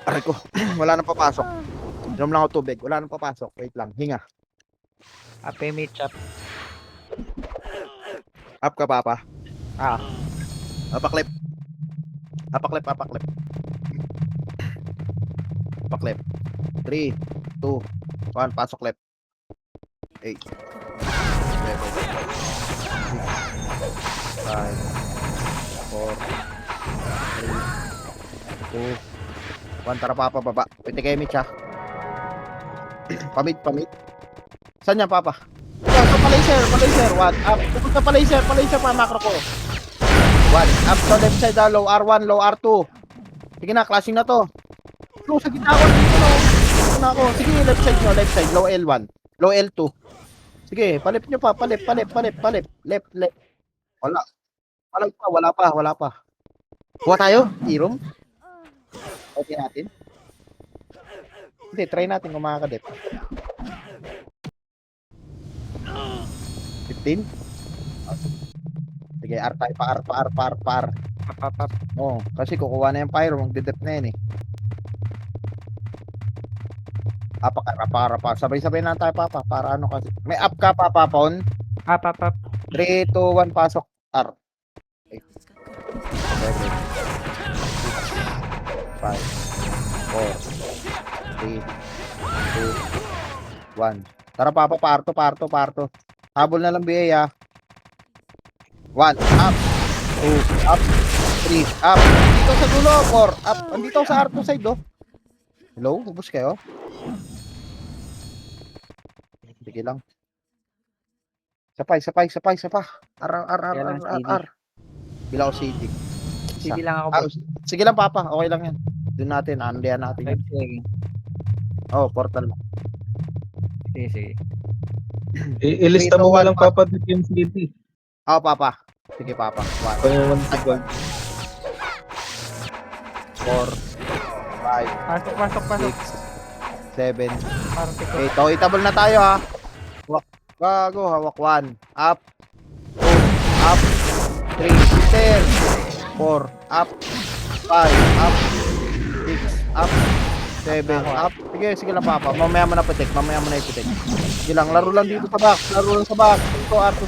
Aray ko. Wala na papasok. Inom lang ako tubig. Wala na papasok. Wait lang. Hinga. Ape meet up. Up ka, Papa. Ah. Apaklip. Apaklip. Apaklip. 3, 2, 1. Pasok left. 8, 7, 6, 5, 4, 3, 2, 1. Tara, Papa, baba. Pwede kayo, Mitch, ha? Pamit. Saan yan, Papa? Sa palaser. 1 up. Pupunta palaser pa, macro ko. 1 up sa left side, low R1, low R2. Sige na, clashing na to. Low sa gitna ko, dito no. Dito na ako. Sige, left side, low L1, low L2. Sige, palip nyo pa, palip. Left. Wala pa. Kuha tayo, Irom. Okay natin. Hindi, try natin kung makakadip. 15. Sige, R tayo pa. Pap. Oo, kasi kukuha na yung pyro, magdedep na yan eh. Apa. Sabay-sabay na tayo, Papa. Para ano kasi. May up ka, Papa, Pon. Pap. 3, 2, 1, pasok. R. 8, 7, 6, 5, 4, 3, 2, 1. Tara, Papa, parto. Habol na lang, BA, ha. 1, up. 2, up. 3, up. Dito sa dulo, 4, up. Andito sa R2 side, oh. Hello? Ubus kayo? Sige lang. Sapay. R. Bilao City. CD lang ako, boss. Sige lang, Papa. Okay lang yan. Doon natin. Andiyan natin yan. Sige. Oh, portal. Sige. Ilista mo lang Papa dito yung city. Oh, Papa. Sige, Papa. 1, Pang 1 second. 4, 5, Pasok. 6, 7, Parang tiko. 8. Oh, itabol na tayo, ha. Gago, hawak 1. Up. 2, up. 3, 4, up. 5, up. 6, up. 7, up. Sige lang, Papa. Mamaya mo na ipitik. Sige lang, laro lang dito sa box. Ito, R2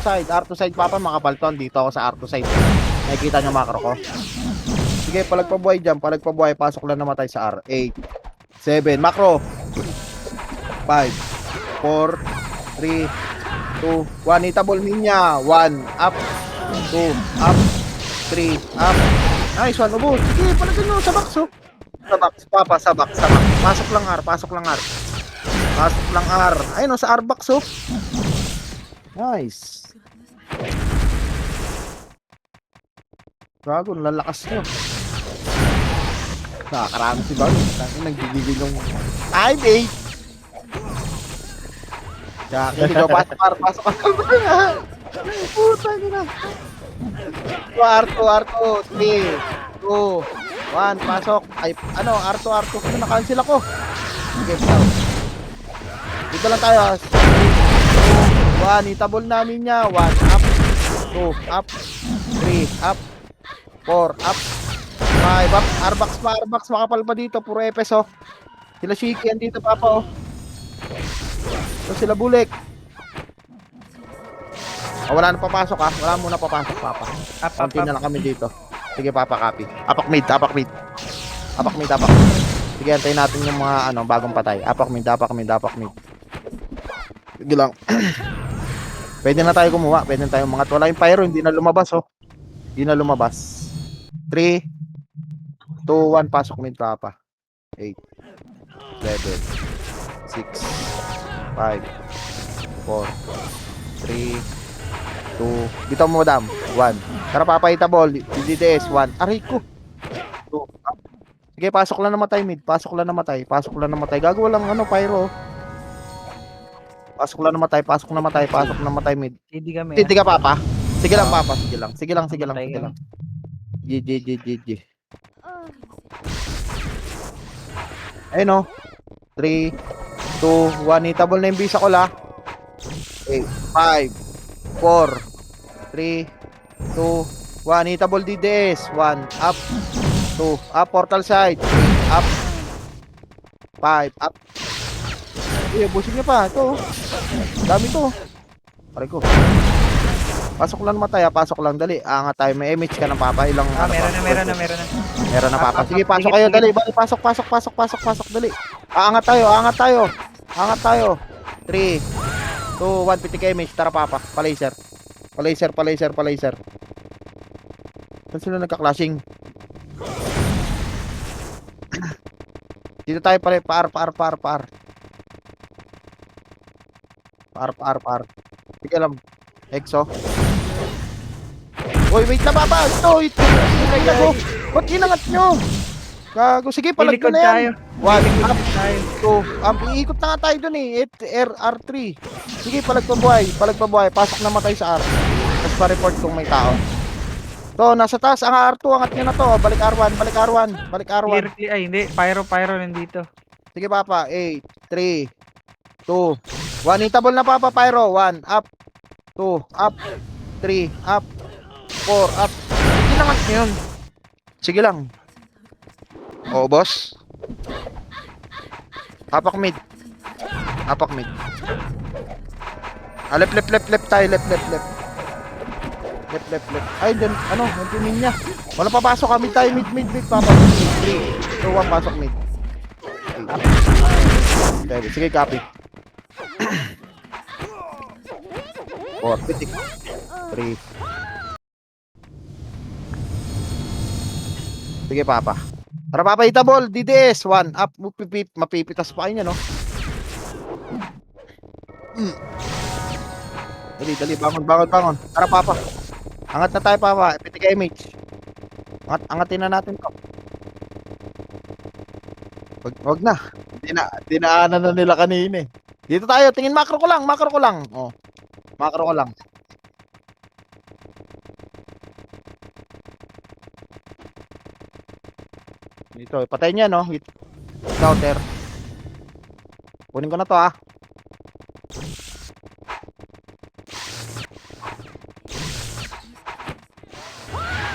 side, Papa. Makapalton. Dito ako sa R2 side. Nakikita nyo macro ko. Sige, palagpabuhay dyan. Pasok lang namatay sa R. 8, 7, macro. 5, 4, 3, 2, 1. Itabol niya. 1, up. 2, up. 3, up. Nice one, ubos. Sige, palagyan nyo sa box, oh. Sa box, Papa, sa box. Pasok lang R. Ayun, oh, sa R box, oh. Nice. Dragon, lalakas nyo. Nakakarami si Bago. Nagdidibig yung 5-8. Jackie, ikaw, pasok. Puta nila. R2, 3, 2, 1, pasok. Ay, R2. Ano, na-cancel ako. Sige, dito lang tayo. 1, itabol namin niya. 1, up. 2, up. 3, up. 4, up. 5, up. R-box, makapal pa dito. Puro epes, oh. Sila Shiki, andito, Papa, oh. So, sila Bulik. Wala na papasok, ha. Wala muna papasok, Papa. Konti na lang kami dito. Sige, Papa, copy. Apak mid. Sige, antayin natin yung mga bagong patay. Apak mid. Sige lang. Pwede na tayo kumuha. Pwede na tayo mga wala yung pyro. Hindi na lumabas, oh. 3, 2, 1. Pasok mid, Papa. 8, 7, 6, 5, 4, 3, 2. Bitaw mo, madam. 1. Tara, Papa, itabol. DDS. 1. Aray ko. 2. Sige, pasok lang namatay, mid. Pasok lang namatay. Gagawa lang, pyro. Pasok lang namatay, pasok namatay, pasok namatay mid. Hindi kami. Hindi ka papa. Sige lang papa, sige lang. Sige lang, sige lang, Namatay sige kami. lang. GG. Ayun o. 3, 2, 1. Hitable na yung visa ko la. 8, 5, 4, 3, 2, 1. Hitable DDS. 1, up. 2, up. Portal side. 3, up. 5, up. Uy, busing niya pa. Ito. Dami to. Pare ko. Pasok lang matay, pasok lang. Dali. Angat tayo. May image ka ng papa. Ilang Ah, ano pa? meron na. Meron na papa. Sige, pasok Sige, kayo. sige. Dali. Bali, pasok. Dali. Angat tayo. 3, 2, 1. Pitik image. Tara papa. Palaser. Saan sila nagka-clashing? Dito tayo pare. Paar. Sige lang. Exo. Uy, wait na papa. Ito. Gago. Ba't ginangat nyo? Gago. Sige, palag Lilikod na yan. tayo. 1, up, Tayo. 2. Iikot na nga tayo dun eh. R3. Sige, palag pa buhay. Pasok na matay sa R. Tapos pa-report kung may tao. To, nasa taas. Ang R2. Angat nyo na to. Balik R1. Clear. Ay, hindi. Pyro nandito. Sige papa. 8, 3, 2, 1. Hitable na papa. Pyro. 1, up. 2, up. 3, up. 4, up. Hindi na nga yun. Sige lang. Oo, boss. Hapak mid. Left tayo. Left. Ay, dyan. Ano? Nandiyan niya. Wala papasok kami tayo. Mid. Papa. 3, 2, 1. Pasok mid. Okay, sige, copy. 4, pitik. 3. Sige, papa. Tara, papa, hitable. DDS. 1, up. Mapipitas pa kayo niya, no? Dali. Bangon. Tara, papa. Angat na tayo, papa. Pitik image. Angatin na natin to. Wag na. Dinaanan na nila kanina eh. Dito tayo. Tingin macro ko lang. Oh. Macro ko lang. Dito, patayin niya, no? Scouter. Kunin ko na to, ah.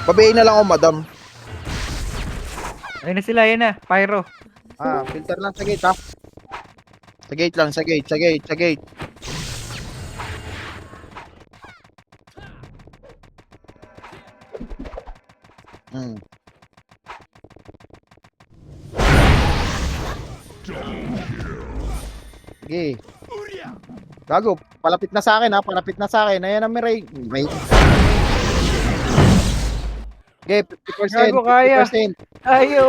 Babayin na lang ako, madam. Ayun na sila, yan na. Pyro. Filter lang sa gate, ha? Sa gate lang, sa gate. Sige. Gago, palapit na sa akin, ha? Ayan ang may. Okay, 50%. Gago, kaya. 50%. Ayaw.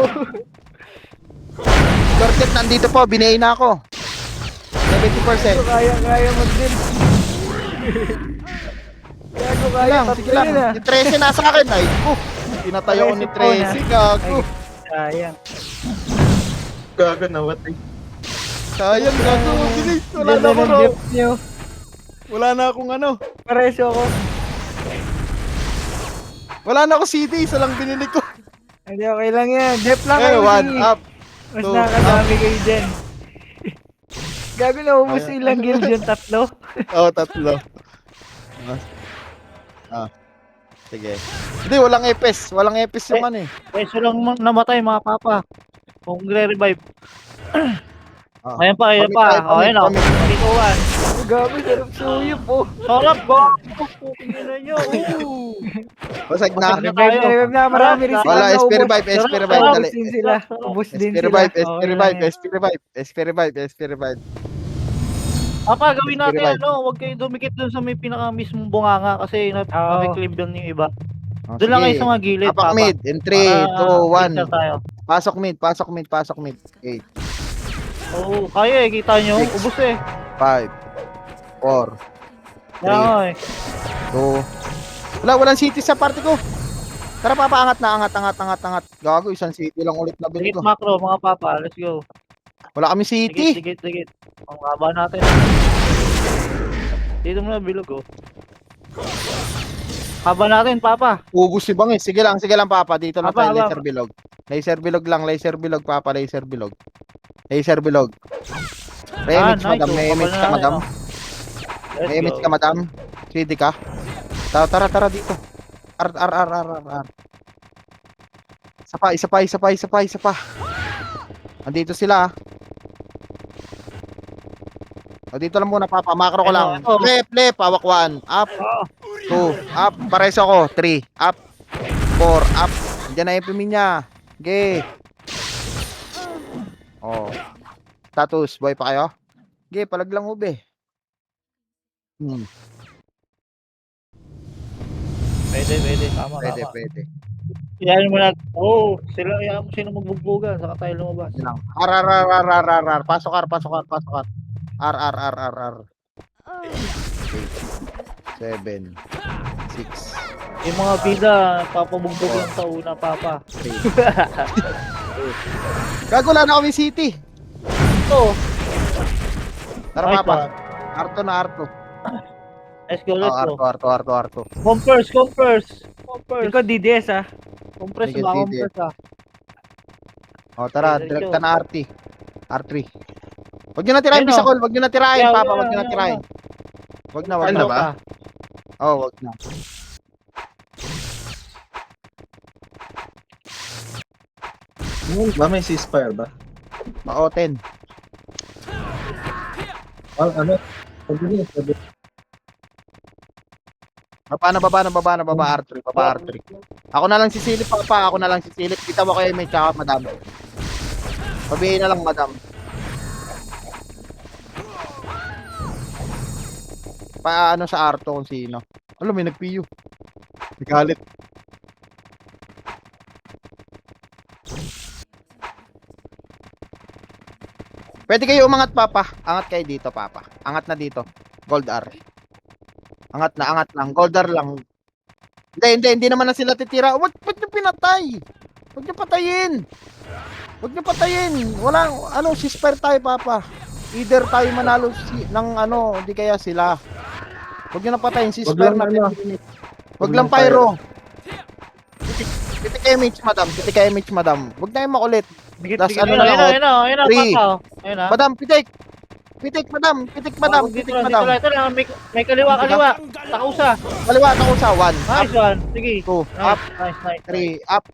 Dorket, nandito po. Binayin na ako. 70%. Kaya mag-din. Gago, kaya. Sige lang. Yung 13 nasa akin. Ay, pinatayo ko ni 13. Gago. Sayang. Gago nawatay. Sayang, gago. Bilis. Wala na ako, bro. Wala na akong ano. Pareso ako. Wala na ako CD. Isa lang binili ko. Hindi, okay lang yan. Dep lang Eh, kayo. 1 up. Mas 2 nakakadami kayo dyan. Gago na ubus ilang guild yung 3. Oh, 3. Sige. Hindi, walang epes. Walang epes yung ano eh. Peso lang namatay mga papa. Kung re-revive. Ah. Ayan pa. Pamit, Ayan o. pamit. Pituan. Gago, sarap suyop po. Sarap ba? Pupingin na nyo. Basag na. Revive na. Marami rin sila Wala, na SP ubus. revive, SP revive. Sarap. Dali. Ubus din sila. Ubus din SP sila. revive, SP Okay revive, lang yan. SP revive. Papa, gawin natin Revive. Huwag kayo dumikit dun sa may pinaka mismong bunganga kasi Oo. nakiklim doon yung iba. Oh, Doon lang sige. kayo sa mga gilid, Apak papa. mid. In 3, 2, 1. picture tayo. Pasok mid. 8, Oo, kaya eh. Kita nyo. Six. Ubus eh. 5, 4, Kaya nga eh. 2. Walang city sa party ko. Tara papa, angat. Gago, isang city lang ulit na Hit ko. macro mga papa. Let's go. Wala kami city. Digit. Ang haba natin. Dito muna bilog oh. Haba natin, Papa. Ubus si Bangis. Sige lang, Papa. Dito na Aba, tayo, aba. laser bilog. Laser bilog lang, laser bilog, Papa, laser bilog. Laser bilog. May image, nice, madam. oh. May image ka, Kapal na madam. natin, Let's May image go. ka, madam. City ka. Tara dito. R. Isa pa. Andito sila. O, dito lang muna, Papa. Macro ko lang. Ito. Left. Hawak 1. Up. Ah, 2. Up. Pares ako. 3. Up. 4. Up. Andiyan na yung niya. Okay. Oh. Status. Boy pa kayo? Okay, palag lang ube. Pwede. Tama. Pwede. Yan mo na. Oh, sino magbugbugan. Saka tayo lumabas. Yun lang. R. Pasok R. R. 7. 6. Yung mga bida, papabugbog lang sa una, Papa. 3. Gago na kami city. Ito. Tara, Ay, Papa. Arto na Arto. Let's go. Arto. Compress. Ikaw DDS ah. Compress Sige, ba? sige. Compress ah. O, tara, Let's direct go. na R3. Huwag nyo na tirahin, Ayun, Bisakol. Huwag nyo na tirahin, Yeah, Papa. yeah, Huwag nyo na yeah, tirahin. Huwag na. Ano ba? Oo, huwag na. Ano ba? May ceasefire ba? Oo, 10. Ano? Sabi. Baba, R3. Ako na lang sisilip, Papa. Kita mo kayo, may tsaka, madam. Pabihin na lang, madam. Paano sa Arto kung sino? Alam, may nag-PU. Nagalit. Pwede kayo umangat, Papa. Angat kayo dito, Papa. Angat na dito. Gold R. Angat lang. Gold R lang. Hindi naman na sila titira. Wag nyo pinatay. Wag nyo patayin. Walang, ceasefire tayo, Papa. Either tayo manalo ng hindi kaya sila. Wag nyo na patayin, ceasefire na 10 minutes. Wag lang pyro. Titik image, madam. Wag na yung makulit. Das ano na lang, Ayun na, Three. Papa. Ayun na. Madam, pitik, madam. Dito lang. May kaliwa. Takusa. Kaliwa, takusa. 1, up, Nice one. Sige. 2, up, Nice. 3, up.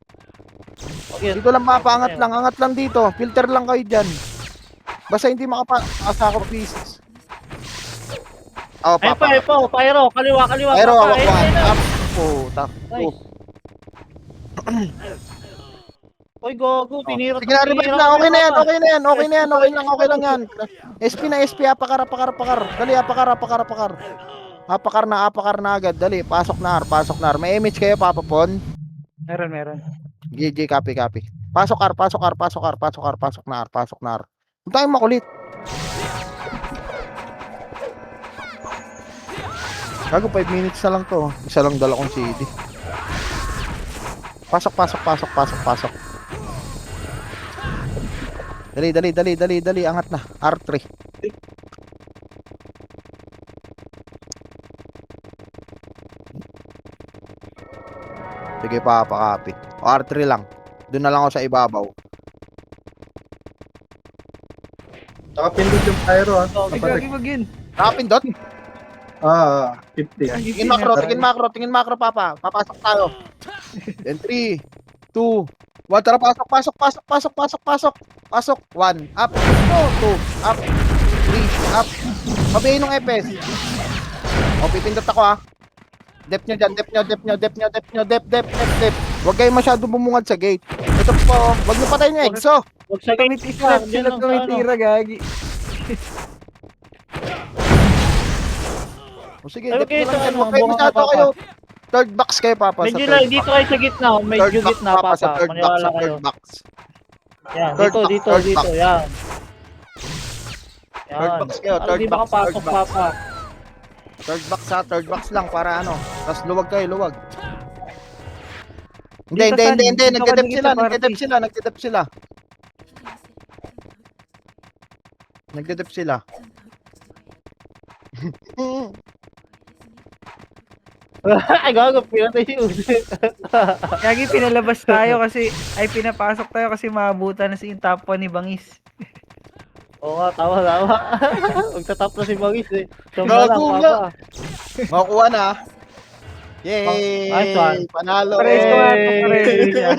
Okay. Dito lang, Papa, angat lang dito. Filter lang kayo dyan. Basta hindi makapa-sacrifices. Oh, Ayun Papa. pa. Pyro. Kaliwa. Pyro, Papa. hawak 1, Ayun na. up. Oh, Nice. Oy, gogo. Tinira. Sige na, revive na. Okay na yan. Okay lang yan. SP na, apakar. Dali, apakar na agad. Dali, pasok na. May image kayo, Papa Pon. Meron. GG, copy. Pasok na. Huwag tayong makulit. Gago, 5 minutes na lang to. Isa lang dala kong CD. Pasok. Dali. Angat na. R3. Sige, Papa, copy. O, R3 lang. Doon na lang ako sa ibabaw. Nakapindot yung pyro ha. Gagi wag yun. Nakapindot? 50. Tingin macro, Papa. Papasok tayo. Then 3, 2, 1. Tara, pasok. Pasok. 1, up. 2, up. 3, up. Pabihin ng EPS. O, pipindot ako, ha. Dep nyo dyan. Dep. Huwag kayo masyado bumungad sa gate. Ito po. Huwag nyo patayin yung EXO. Huwag sa Sila tumitira gagi. O, sige, Ay, dep okay, nyo lang so dyan. ano, Huwag kayo bunga ka, masyado Papa. kayo. Third box kayo, Papa. Sa Medyo third lang, box. dito kayo sa gitna. Medyo gitna, Papa. Sa third box. Maniwala Sa kayo. third box. Yan, Third box, dito. third box. Yan. Third box kayo, Para third di box, makapasok, third box. Papa. Third box lang para Tapos luwag kayo. Hindi. Dito, San. Dito ka Nagdedep dito sa party. sila. Nagdedep sila. Ay, gago, pinatay si Uzi. Kaya pinalabas tayo kasi, ay pinapasok tayo kasi maabutan na si yung top 1 ni Bangis. Oo nga, tama. Magtatap na si Bagis eh. Siyam na lang, Gago nga. papa. Makukuha na. Yay! Nice one. Panalo. Pares ko nga to, Hey! pares niya.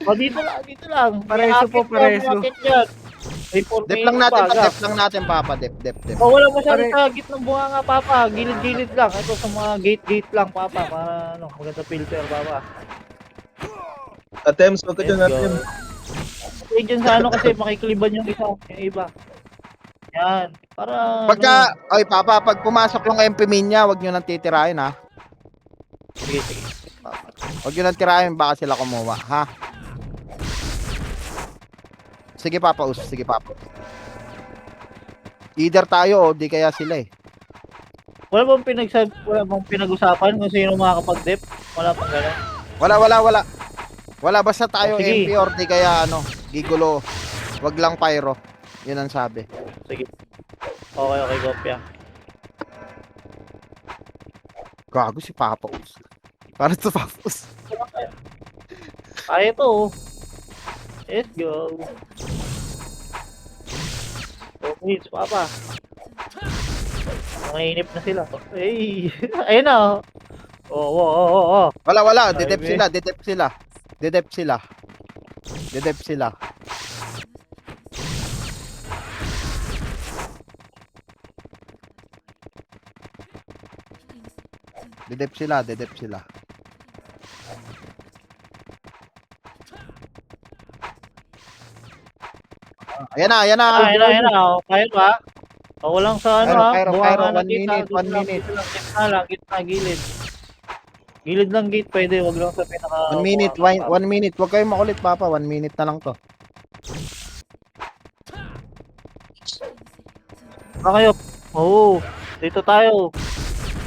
O, dito lang. Pareso po, pareso. May akit dyan. May 4 Dep lang minutes natin, pa, dep lang natin, Papa. Dep. O, wala masyado Pare- sa gitnang bunga nga, papa. Gilid-gilid lang. Ito sa mga gate lang, papa. Para, maganda filter, papa. Attempts, huwag ka dyan, Let's go. attempts. Okay, dyan sa kasi makikiliban yung isa, yung iba. Yan. Para, Pagka, ay Papa, pag pumasok yung MP Minya, wag nyo nang titirahin, ha? Sige. Wag nyo nang tirahin, baka sila kumuha, ha? Sige, Papa, sige, Papa. Either tayo, o di kaya sila, eh. Wala bang pinag-usapan kung sino makakapag-dep? Wala pang gano'n. Wala. Wala, basta tayo Sige. MP or di kaya, gigulo. Wag lang pyro. Yun ang sabi. Sige. Okay, Gopya. Gago si Papa Us. Para sa Papa Us. Kaya to. Let's go. Okay, papa. Nanginip na sila. Hey! Ayun na. Oo. Wala. Ay, Dedep be. sila. Dedep sila. Dedep sila. Ayan na. Ayun na. Kaya ba? O, walang sa ano ha. Pyro, Buwangan na 1 gate, ha. minute, 1 minute. Gitna lang, gilid. Gilid lang gate pwede, wag lang sa pinaka... 1 minute, buwangan, 1 minute. Huwag kayong makulit, Papa. 1 minute na lang to. papa. Kayo. Oo. Dito tayo.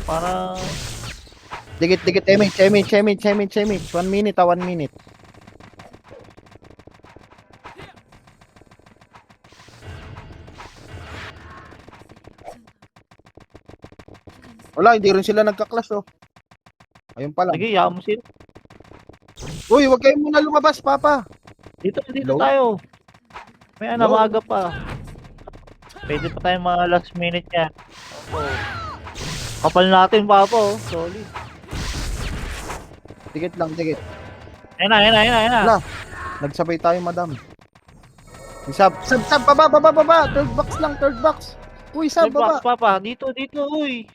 Para... Dikit. Emage. 1 minute, 1 minute. Wala, hindi rin sila nagka-clash, oh. Ayun pa lang. Sige, yaman mo sila. Uy, huwag kayong muna lumabas, Papa. Dito Hello? tayo. May Hello? maaga pa. Pwede pa tayong mga last minute yan. Opo. Kapal natin, papa, oh. Solid. Dikit. Ayun na. Wala. Nagsabay tayo, madam. Sab, baba. Third box. Uy, sab, Third box, baba. papa. Dito, uy.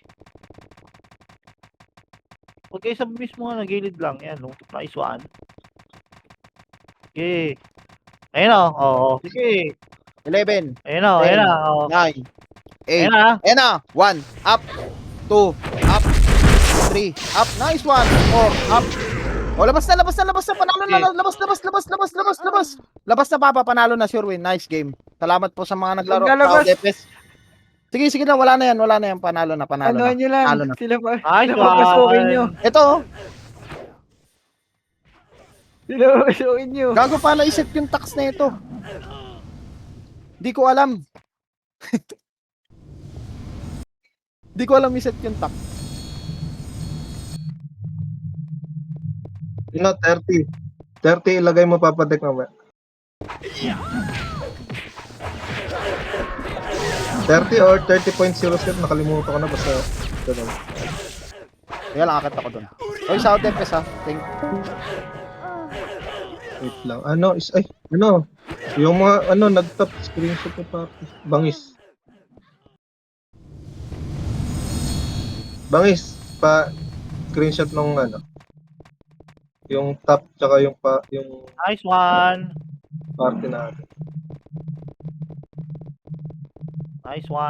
Huwag kayo sa mismo nga, nagilid lang. Yan, oh. Nice one. Sige. Ayun na, oo. Sige. 11, Ayun na, oo. 9, 8. Ayun na. Ayan na. 1, up. 2, up. 3, up. Nice one. 4, up. Oh, labas na. Panalo na. Labas. Labas na, Papa. Panalo na, sure win. Nice game. Salamat po sa mga naglaro. Maglalabas. Tao, Depes. Sige na. Wala na yan. Panalo na. Ano nyo lang, Talo na. sila pa. Nice Sila papasukin nyo. one. Ito, oh. Sila papasukin nyo. Gago pala iset yung tax na ito. Di ko alam. Di ko alam iset yung tax. 30. 30 ilagay mo papadek mamaya. 30 or 30.00 nakalimutan ko na basta ganun. Kaya lang akit ako doon. Oy, South Depes, ha. Thank Wait lang. Yung mga nag-top screenshot ko pa. Bangis pa screenshot nung yung top tsaka yung Nice one. party natin. Nice one.